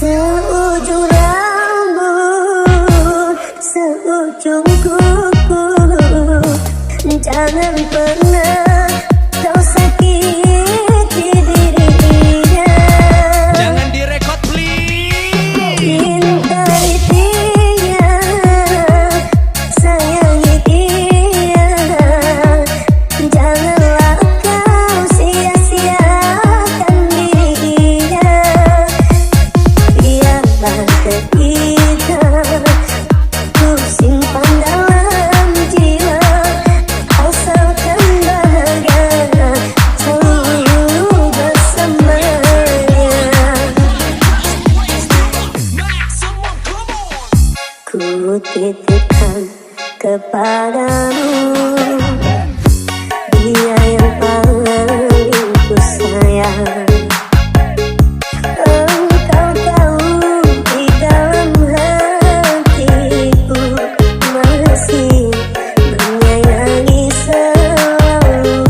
Seujung rambut, seujung kuku, jangan pernah kau sakiti dirinya. Jangan direkod please. Cintai dia, sayangi dia, janganlah kau sia-siakan dirinya. Biarlah kita ku simpan dalam jiwa, asalkan bahagia selalu bersamanya. Ku titipkan kepadamu dia yang paling ku sayang. Engkau tahu di dalam hatiku masih menyayangi selalu.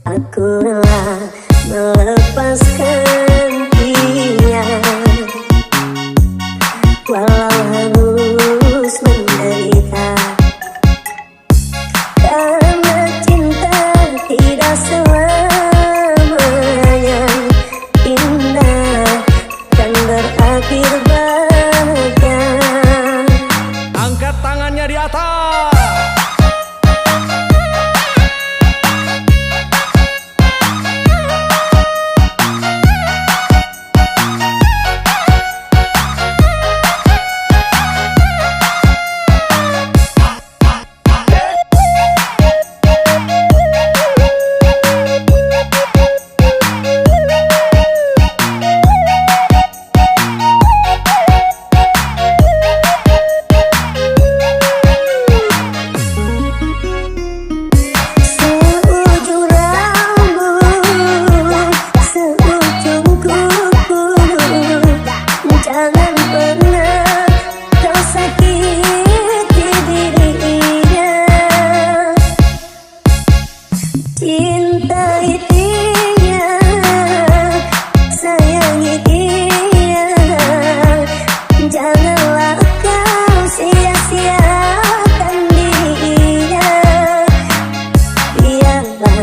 Aku rela melepaskan dia, walau harus menderita, karena cinta tidak selamanya indah dan berakhir bahagia. Angkat tangannya di atas. Seujung rambut, seujung kuku, jangan pernah kau sakiti dirinya. Cintai dia, sayangi dia, janganlah kau sia-siakan dirinya. Biarlah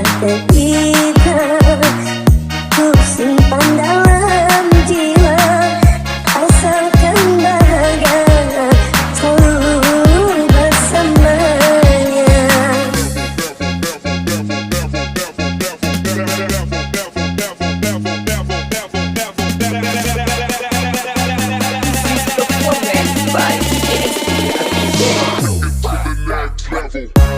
kita ku simpan dalam jiwa, asalkan bahagia selalu bersamanya.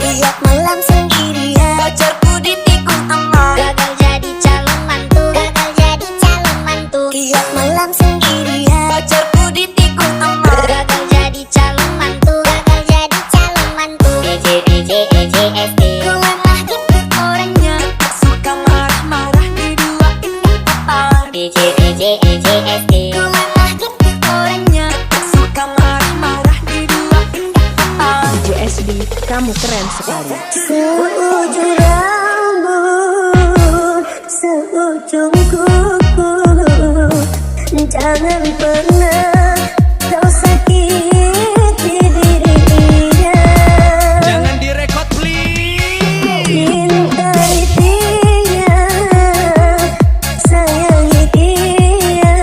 Tiap malam sendirian, pacarku ditikung emak, gagal jadi calon mantu, gagal jadi calon mantu. Tiap malam sendirian, pacarku ditikung emak, gagal jadi calon mantu, gagal jadi calon mantu. DJ DJ DJ SD, ku lemah gitu orangnya, suka marah-marah diduain apa. DJ DJ DJ SD, ku lemah gitu orangnya, suka marah-marah diduain apa. DJ SD, kamu keren sekali. Seujung rambut, seujung kuku, jangan pernah kau sakiti dirinya. Jangan direkod please. Cintai dia, sayangi dia,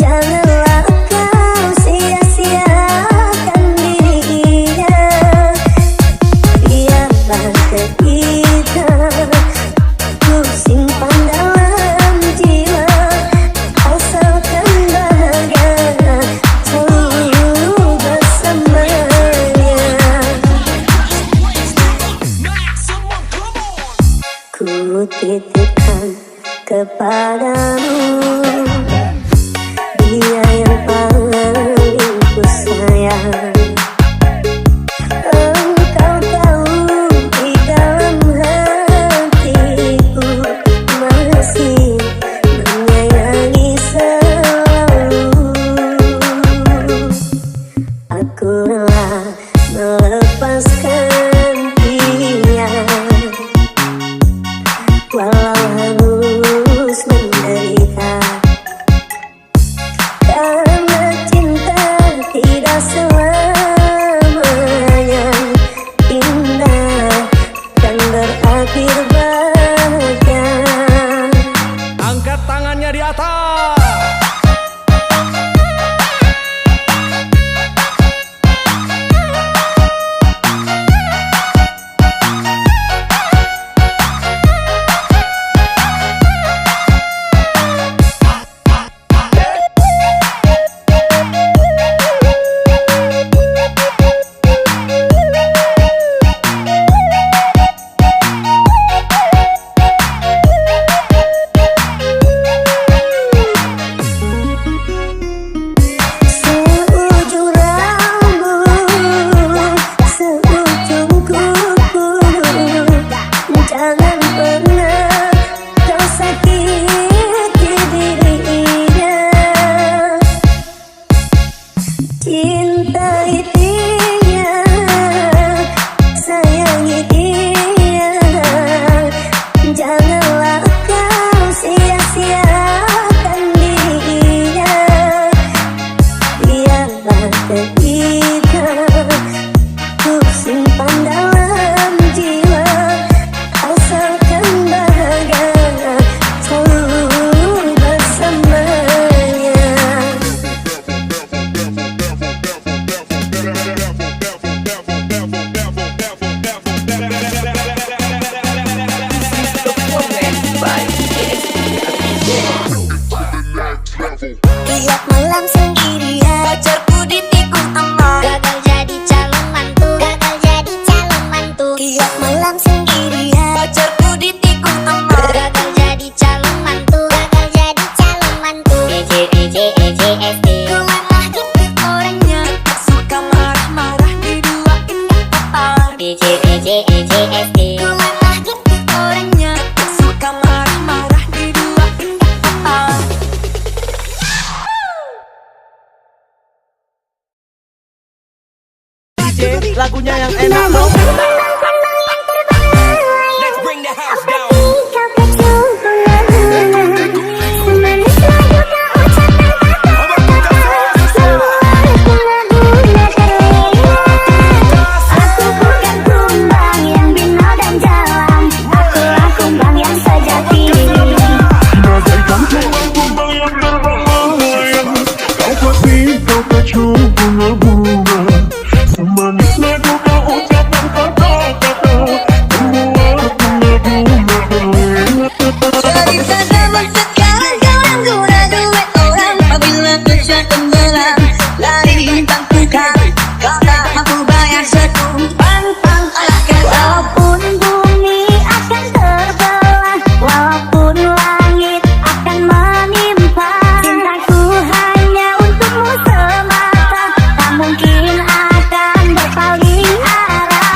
janganlah kau sia-siakan dirinya. Biarlah kita ku simpan dalam jiwa, asalkan bahagia selalu bersamanya. Ku titipkan kepadamu dia yang paling ku sayang. Engkau tahu di dalam hatiku masih menyayangi selalu. Aku rela melepaskan dia, walau harus menderita. tangannya di atas. Tiap malam sendirian, pacarku ditikung emak. Gagal jadi calon mantu, gagal jadi calon mantu. Tiap malam sendirian, pacarku ditikung emak. Gagal jadi calon mantu, gagal jadi calon mantu. EJSD, ku malah gitu orangnya, suka marah-marah diduain apa. EJSD, ku malah gitu orangnya, suka marah-marah diduain apa. Lagunya yang enak dong. Let's bring the house down. Aku bukan kumbang yang binal dan jalan, akulah kumbang yang sejati. Bagaikan kumbang yang terbang melayang, kau pasti kau kacau bunga-bunga. Semanis lagu kau ucapkan kata-kata, membuat bunga-bunga berlena. Cerita zaman sekarang kalian guna duit orang, apabila bisa tenggelam lari tangkukan, kau tak mampu bayar sekumpang pangkalakan. Walaupun bumi akan terbelah, walaupun langit akan menimpa, cintaku hanya untukmu semata, tak mungkin akan berpaling arah.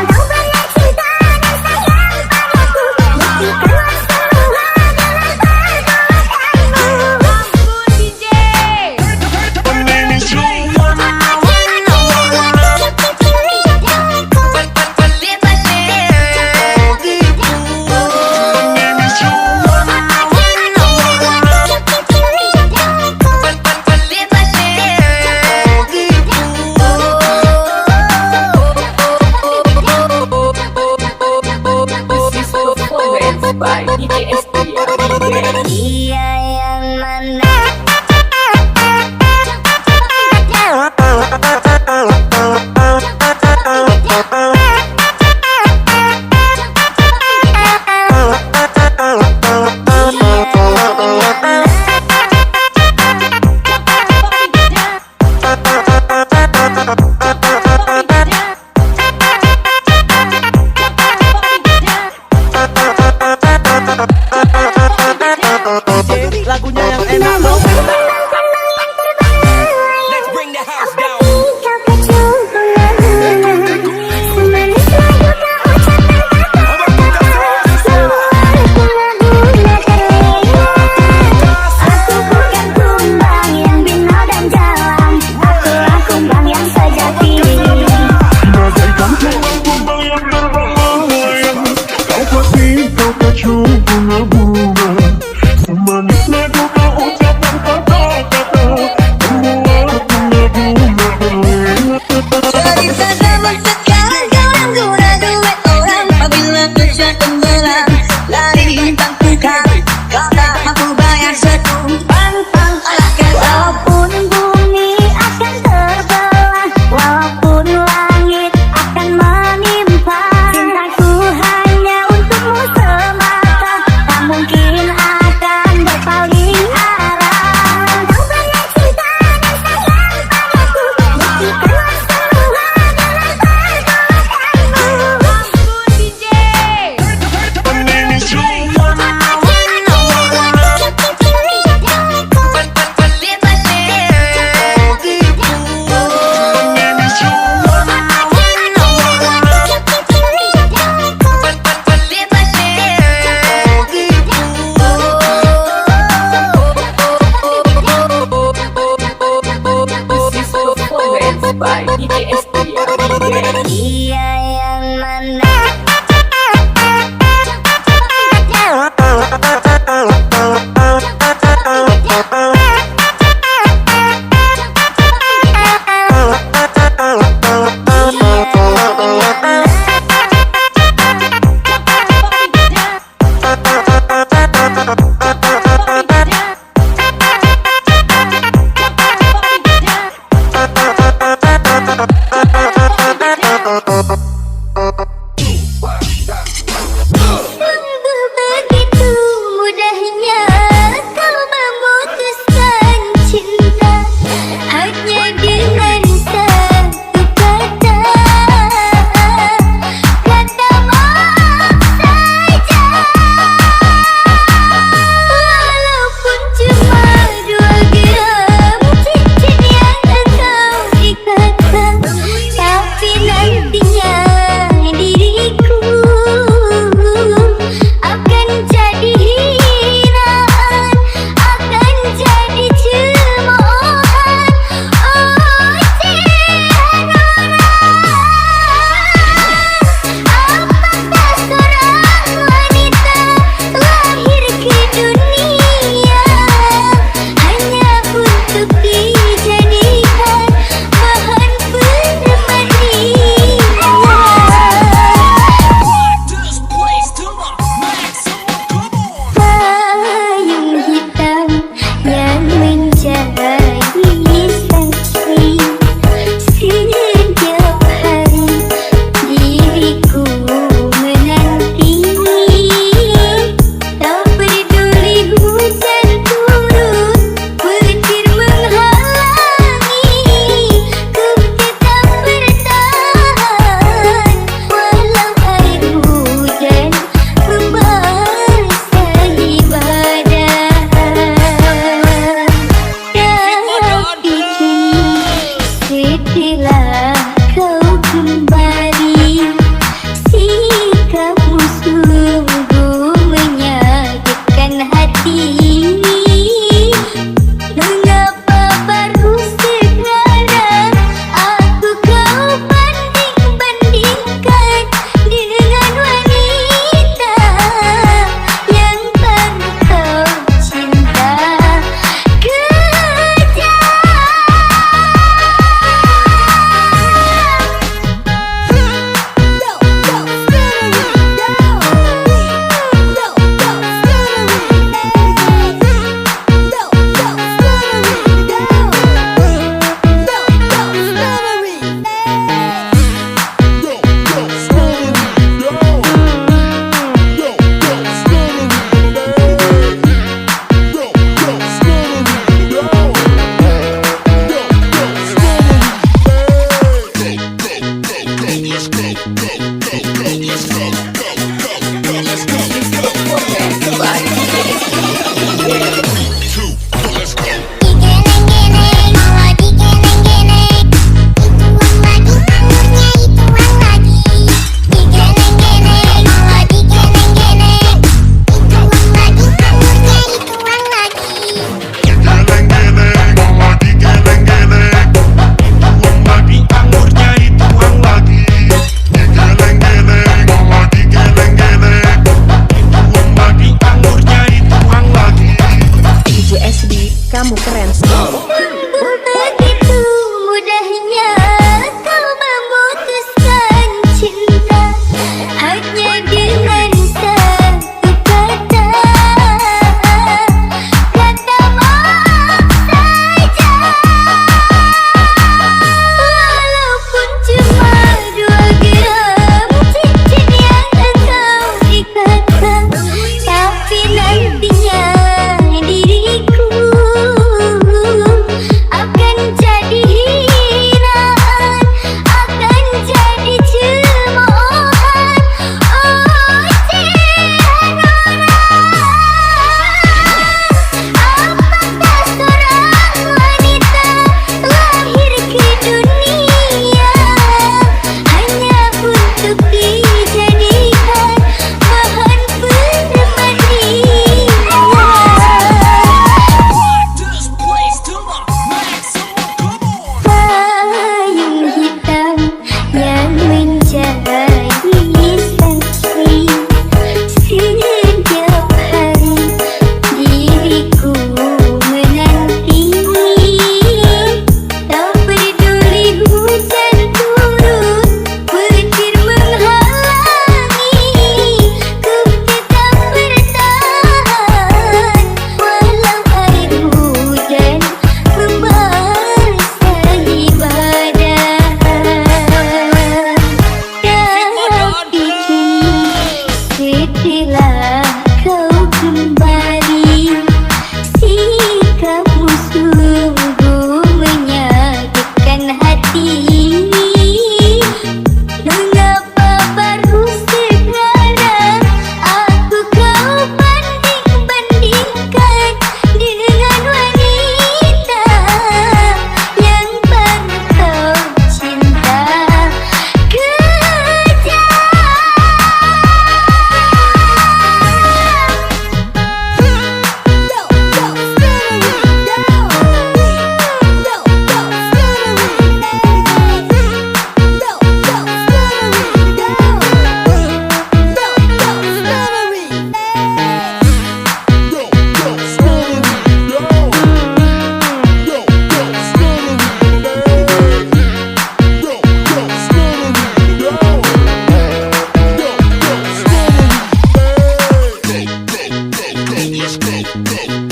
Kau banyak cinta dan sayang padaku, buktikanlah semua dengan perbuatanmu. Ampun DJ. Ini semua by EJSD. Dia yang mana? Lagunya yang enak dong. Let's bring the house down. Kau kacau bunga-bunga, semanis lagu kau ucapkan kata-kata, membuat bunga-bunga terlena. Aku bukan kumbang yang binal dan jalan, akulah kumbang yang sejati. bagaikan kumbang yang terbang melayang, kau pasti kau kacau bunga-bunga. Semanis lagu kau ucapkan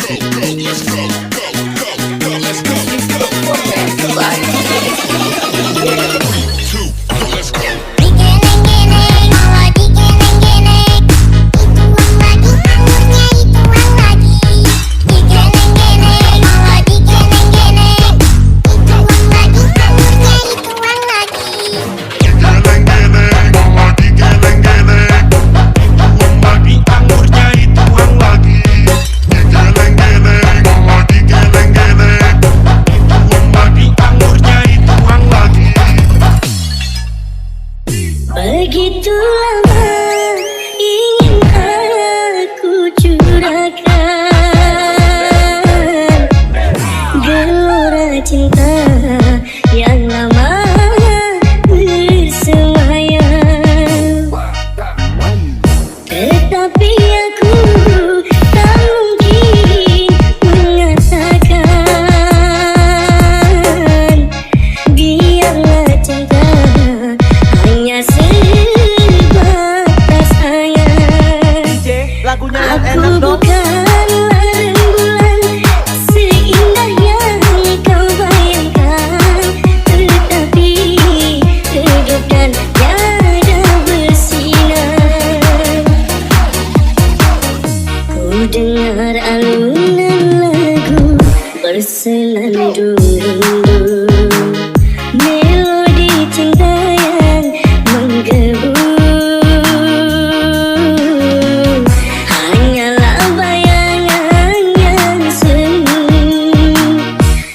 Digeleng-geleng, oh digeleng-geleng, dituang lagi angurnya dituang lagi. Digeleng-geleng, oh digeleng-geleng, dituang lagi angurnya dituang lagi. Geleng-geleng, mama digeleng-geleng, dituang lagi angurnya dituang lagi. Digeleng-geleng, mama digeleng-geleng, dituang lagi angurnya dituang lagi. Begitu lama ingin aku curahkan gelora cinta yang lama bersemayam, tetapi aku tak mungkin mengatakan biarlah cinta hanya sebatas angan. Lagunya yang Aku enak dong. bukanlah rembulan seindah yang kau bayangkan, tetapi hidup dan tiada bersinar. Ku dengar alunan lagu bersenandung rindu, melodi cinta yang menggebu. Hanyalah bayangan yang semu,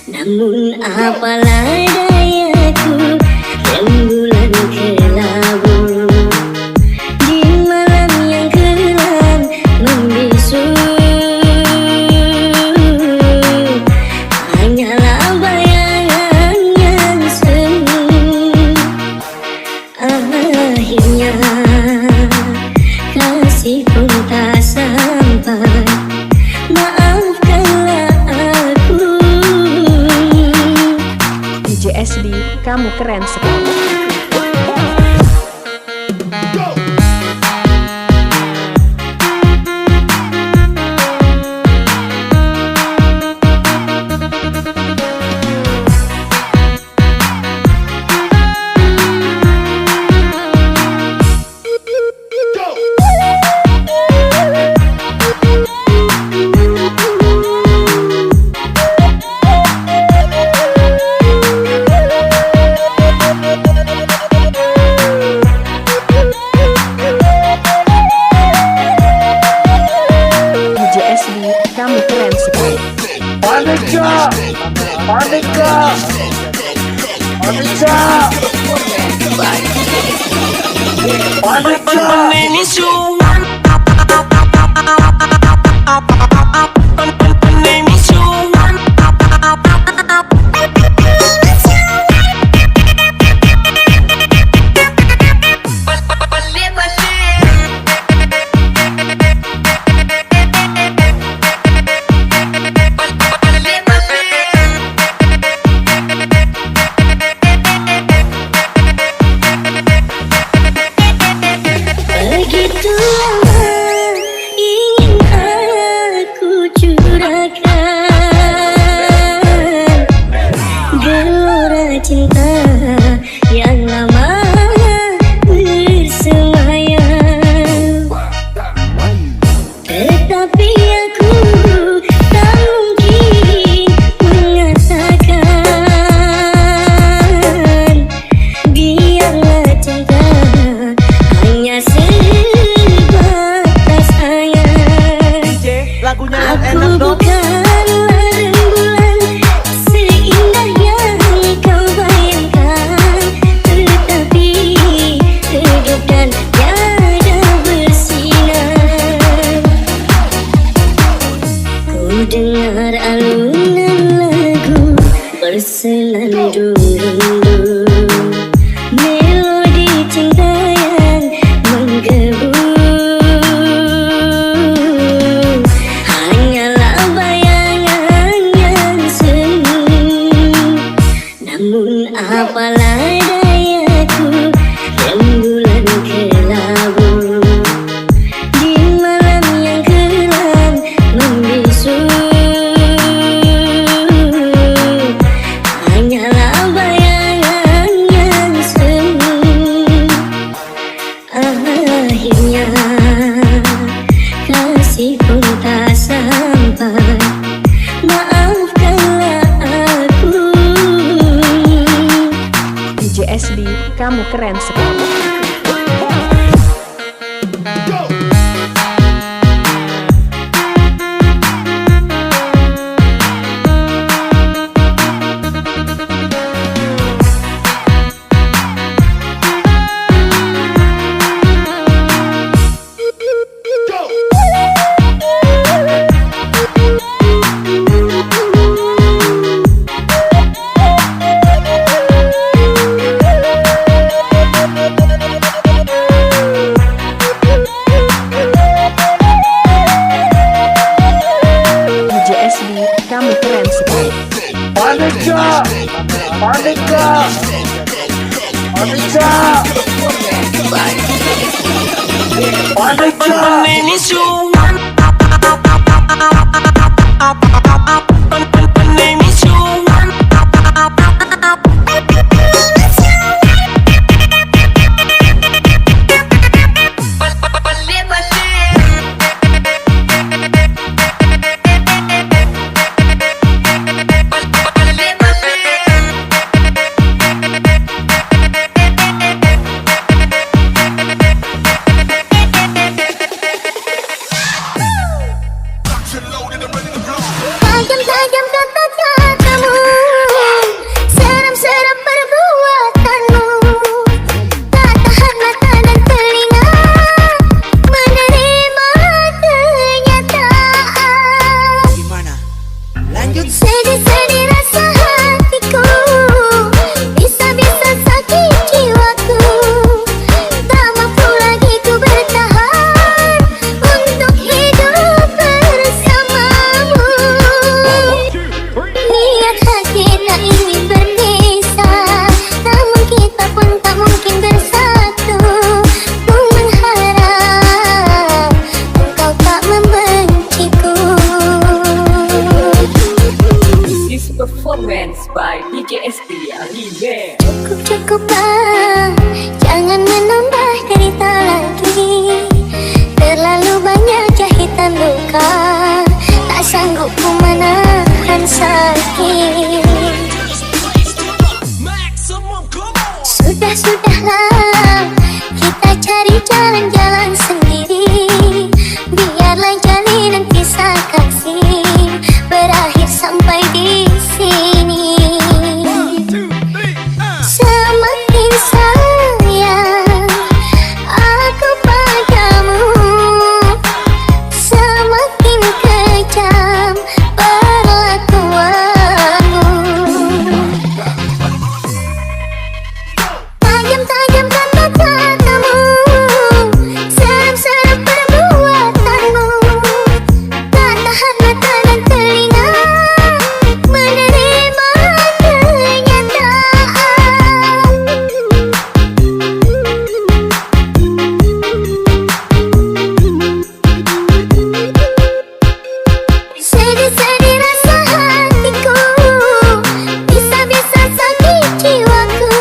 namun apalah dayaku, rembulan kelabu di malam yang kelam membisu. Hanyalah bayangan yang semu, akhirnya kasih pun tak sampai. Maafkanlah aku. DJ SD, kamu keren sekali. DJ SD, kamu keren sekali. Panika, panika, panika, panika. Begitu lama ingin aku curahkan gelora cinta yang lama bersemayam, tetapi aku tak mungkin mengatakan biarlah cinta hanya sebatas angan. Lagunya yang Aku enak dong. bukanlah rembulan seindah yang kau bayangkan, tetapi hidup dan tiada bersinar. Ku dengar alunan lagu bersenandung rindu, melodi cinta yang menggebu. Hanyalah bayangan yang semu, namun apalah dayaku, rembulan kelabu di malam yang kelam membisu. kamu keren sekali. Kamu keren sekali. Panika, Panika, Panika, Panika. My name is you. My name is you. Tajam-tajam kata-katamu, seram-seram perbuatanmu. Tak tahan mata dan telinga menerima kenyataan. Gimana? Lanjut. Sedih-sedih rasa hatiku, bisa-bisa sakit jiwaku. Tak mampu lagi ku bertahan untuk hidup bersamamu. Niat hati tak ingin berpisah, namun kita pun tak mungkin bersatu. Ku mengharap engkau tak membenciku. This performance by DJ SD Remix. Cukup-cukuplah, jangan menambah derita lagi. Terlalu banyak jahitan luka, tak sanggup ku menahan sakit. Sudah-sudahlah, kita cari jalan-jalan sendiri. Biarlah jalinan kisah kasih berakhir sampai di sini. Semakin sayang aku padamu, semakin kejam perlakuanmu. Tajam-tajam kata-katamu, seram-seram perbuatanmu. Tak tahan mata dan telinga menerima kenyataan. Sedih-sedih rasa hatiku, bisa-bisa sakit jiwaku.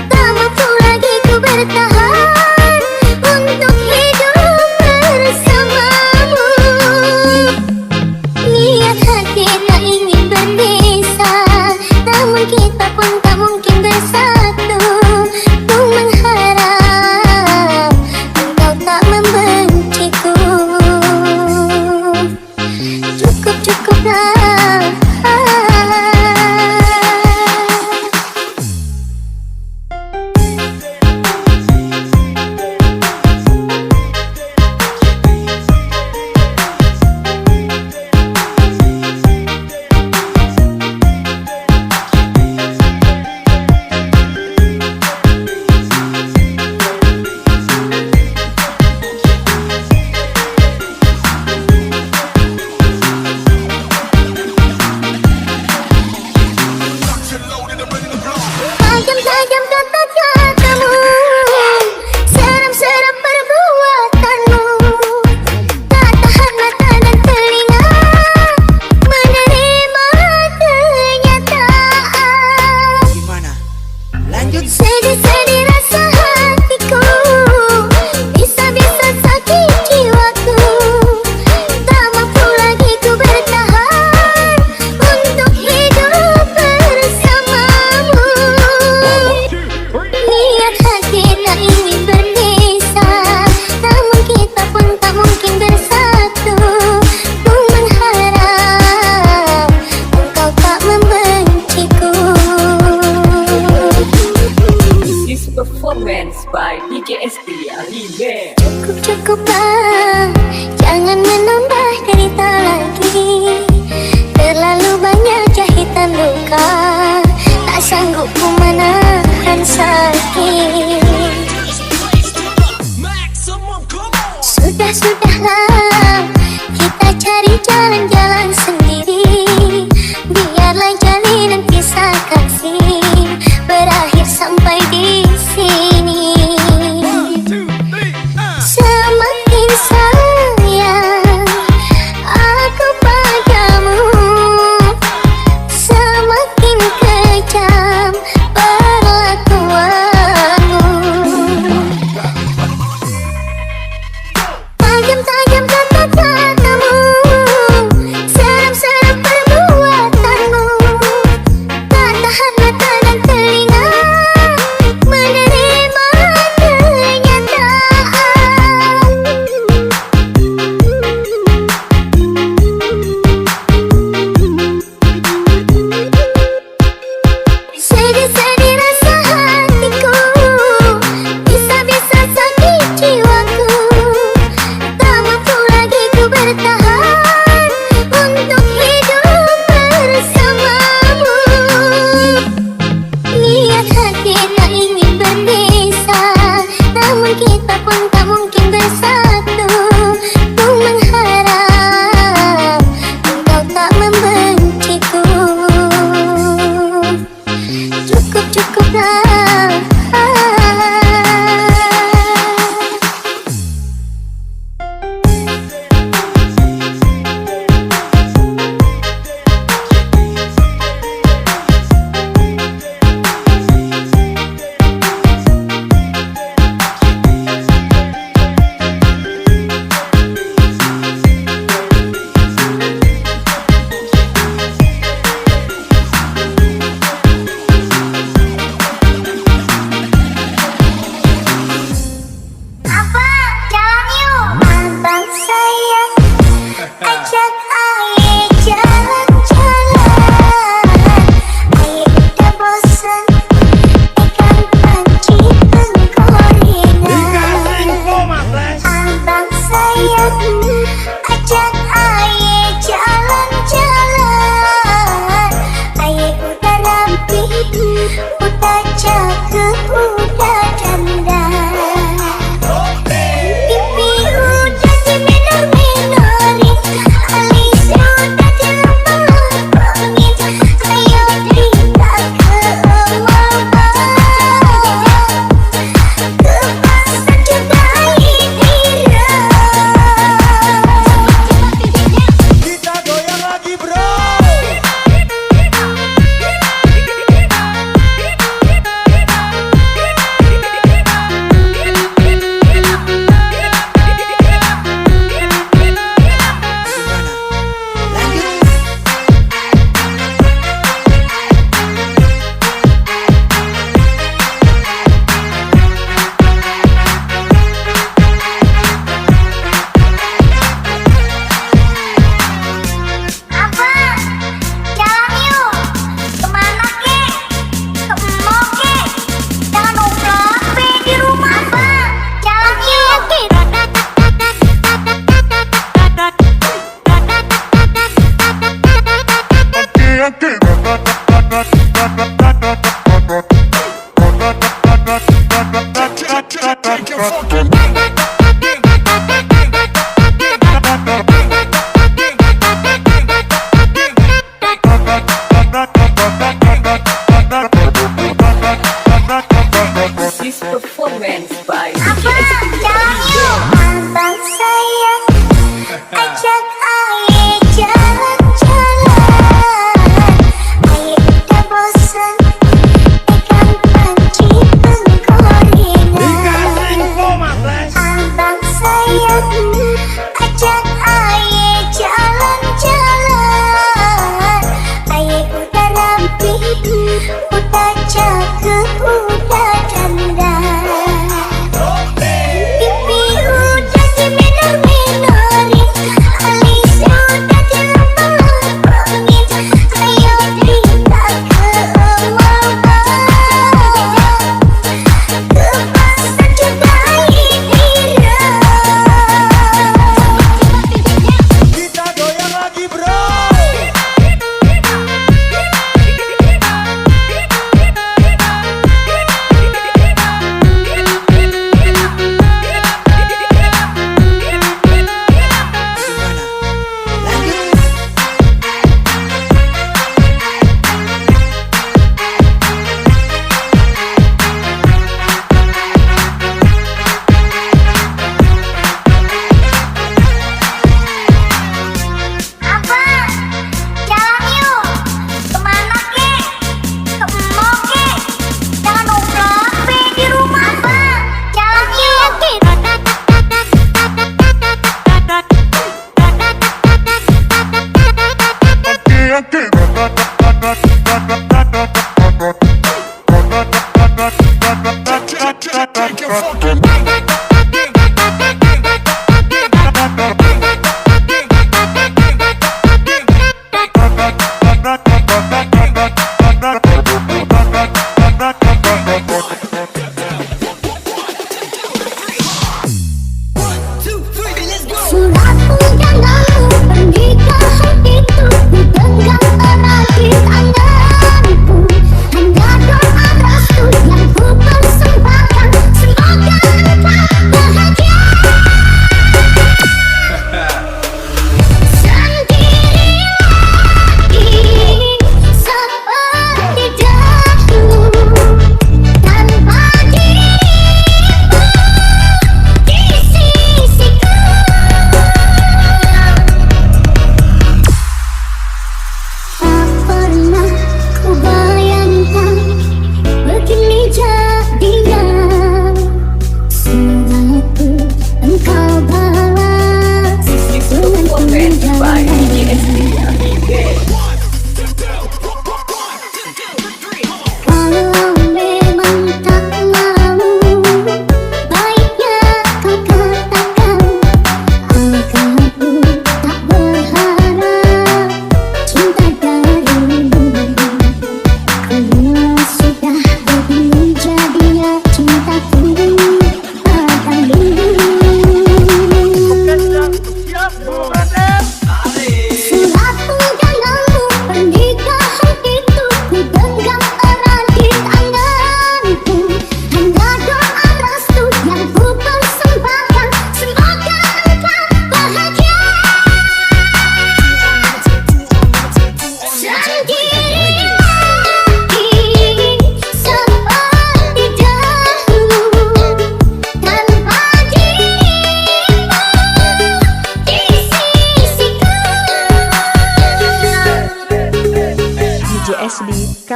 Tak mampu lagi ku bertahan untuk hidup bersamamu. Niat hati tak ingin berpisah, namun kita pun tak mungkin bersatu. Ku mengharap engkau tak membenciku. Cukup-cukuplah.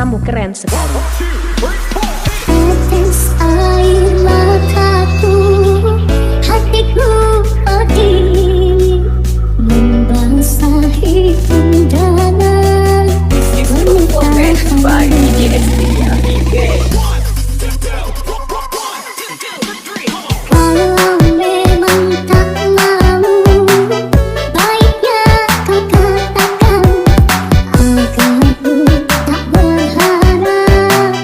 kamu keren sekali. Tetes air mataku, hatiku pedih, membasahi undangan Performance by DJ Estia Remix. Kalau memang tak mau, baiknya kau katakan, agar ku tak berharap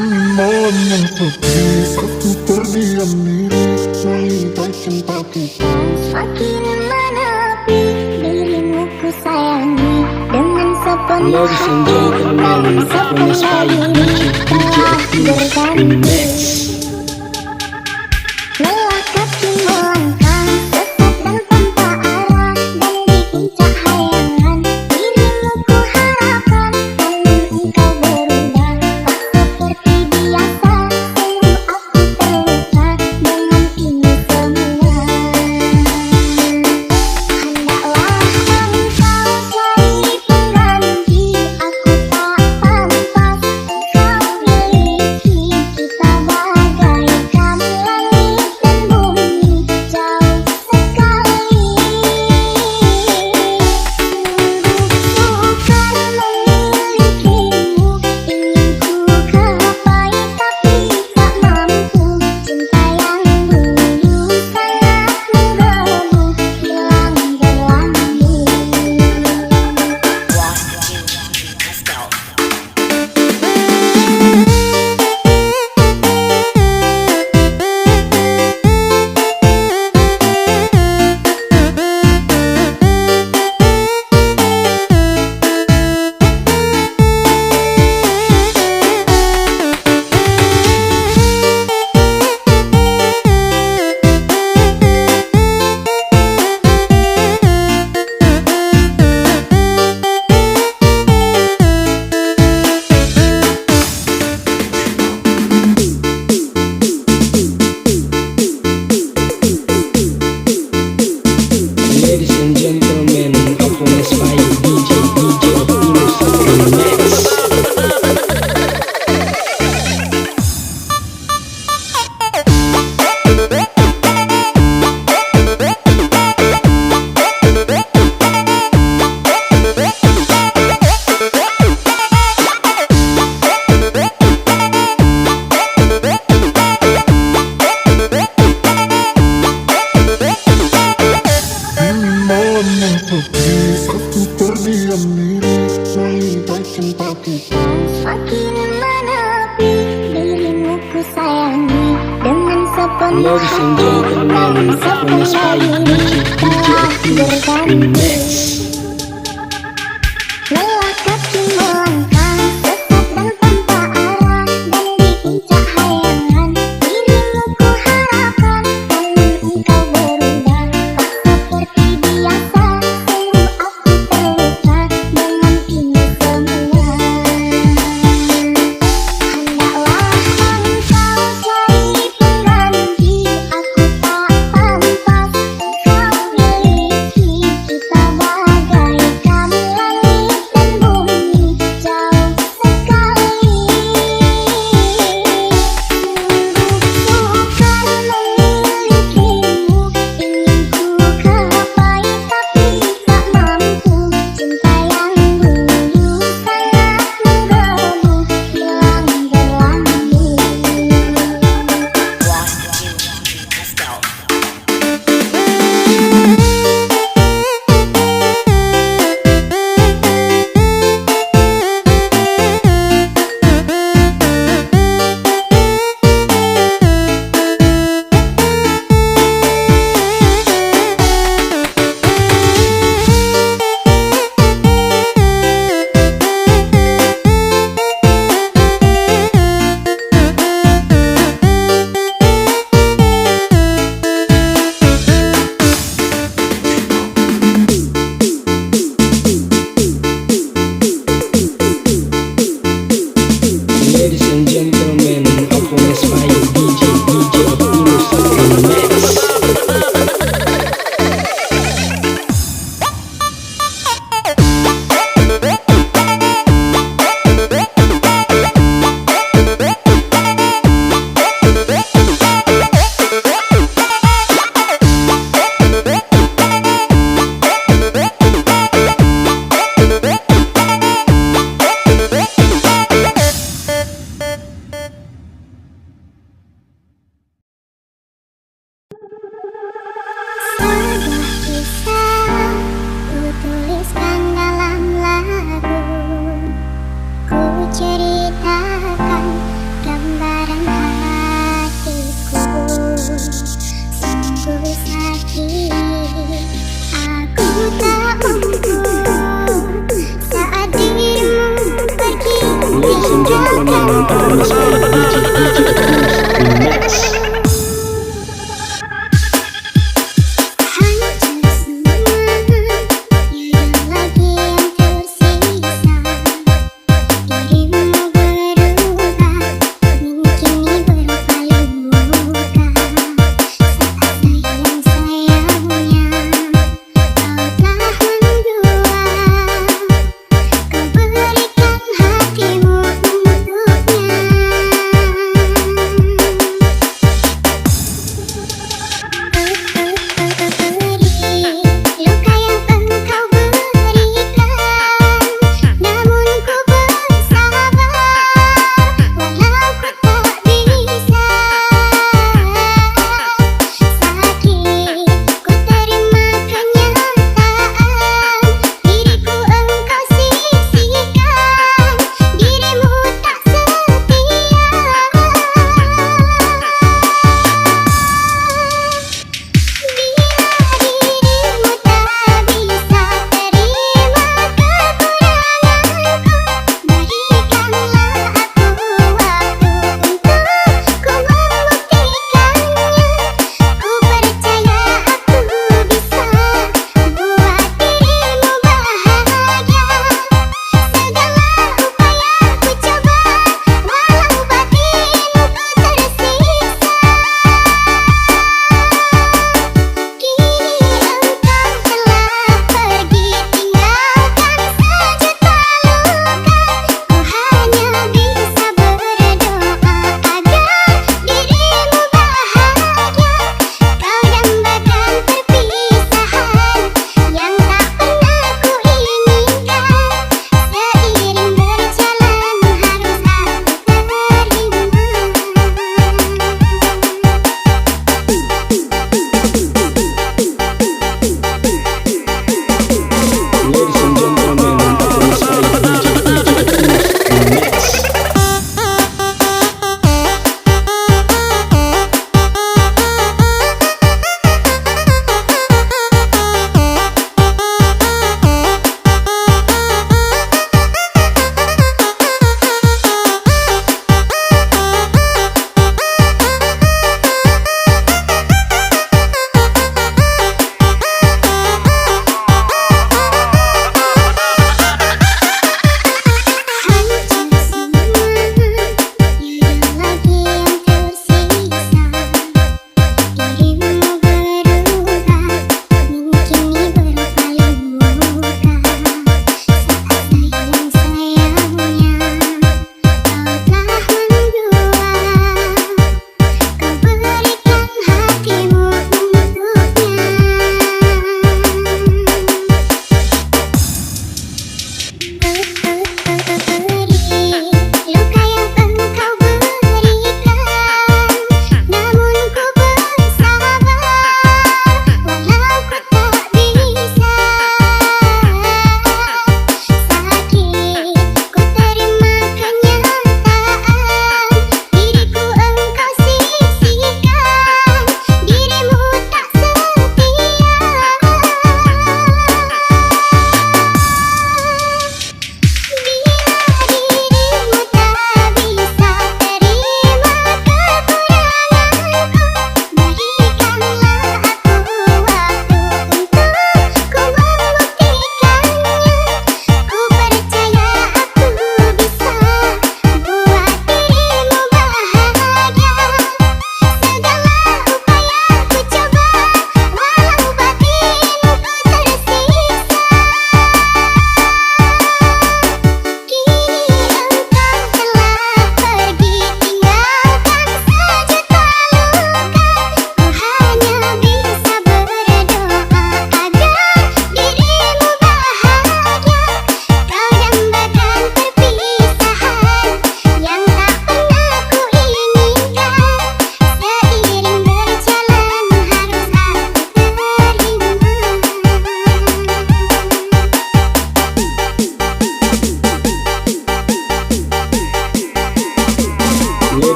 Mana habis aku terdiam diri melihat cinta kita. Semakin menepi dirimu ku sayangi dengan sepenuh hati, namun sepenuh diri telah berganti. Lelah kaki melangkah sesat dan tanpa arah, dan di puncak hayangan dirimu ku harapkan, namun engkau berubah tak seperti biasa. Sungguh aku terluka dengan ini semua. Hendaklah engkau cari pengganti, aku tak pantas engkau miliki. Kita bagaikan langit dan bumi, jauh sekali. Sungguh sukar memilikimu, ingin ku gapai tapi tak mampu. Cinta yang dulu sangat menggebu, hilang berlalu. Ladies and gentlemen, performance by DJ Optimus Remix. Mana habis aku terdiam diri melihat cinta kita. Semakin menepi dirimu ku sayangi dengan sepenuh Ladies and hati, gentlemen, namun performance by sepenuh DJ diri telah berganti. Remix. Lelah kaki melangkah sesat dan tanpa arah, dan di puncak hayangan dirimu ku harapkan, namun engkau berubah tak seperti biasa. Sungguh aku terluka dengan ini semua. Hendaklah engkau cari pengganti, aku tak pantas engkau miliki. Kita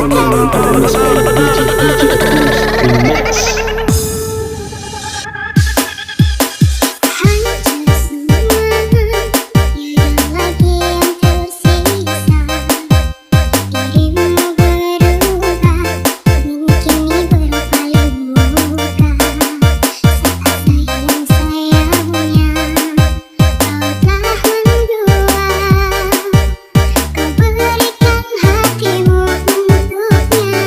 Gentlemen, performance by DJ Optimus Remix. Kau berikan hatimu untuknya.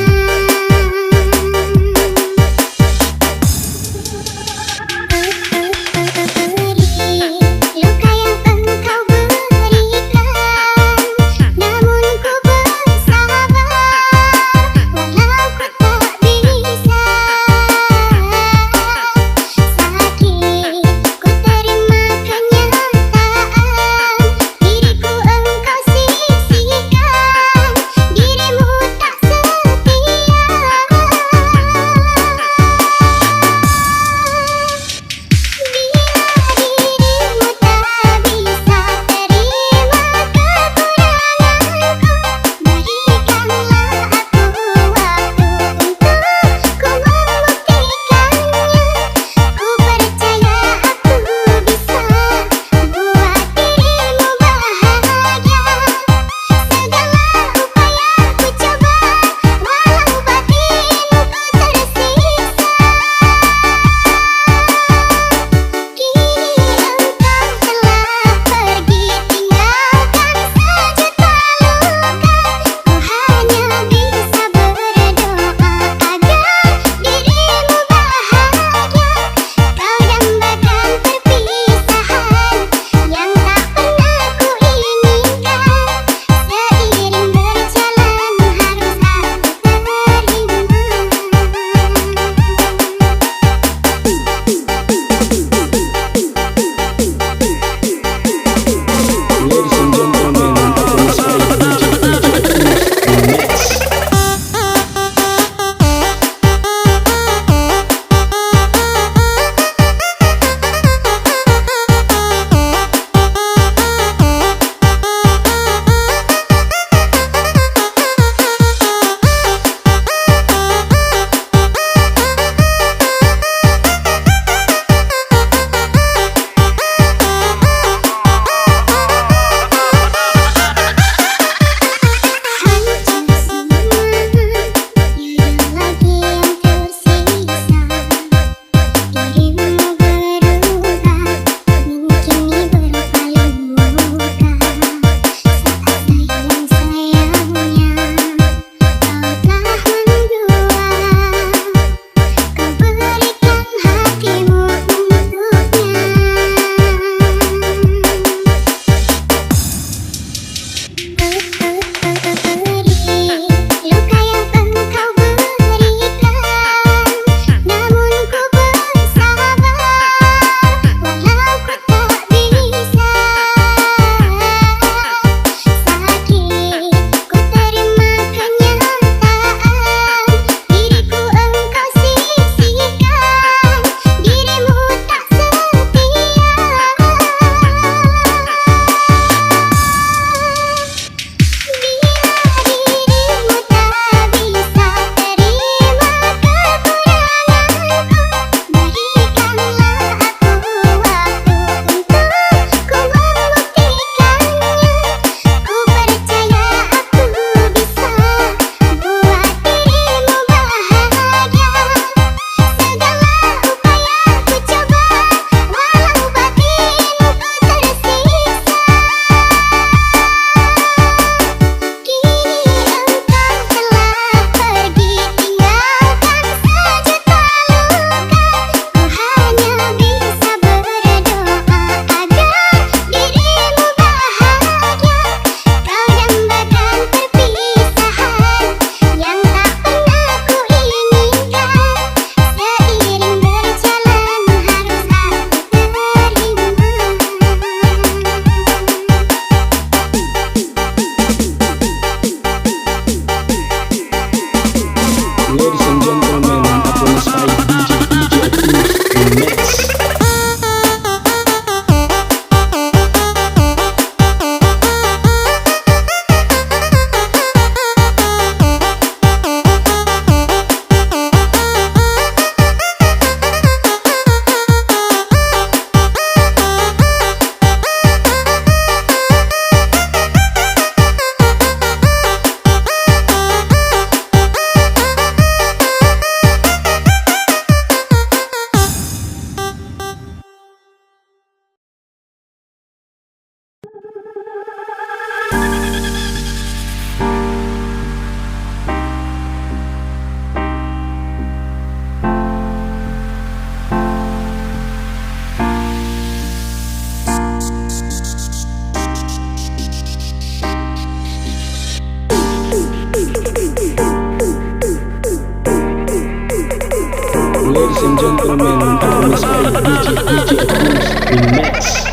and gentlemen, introduced by DJ Cruz Remix.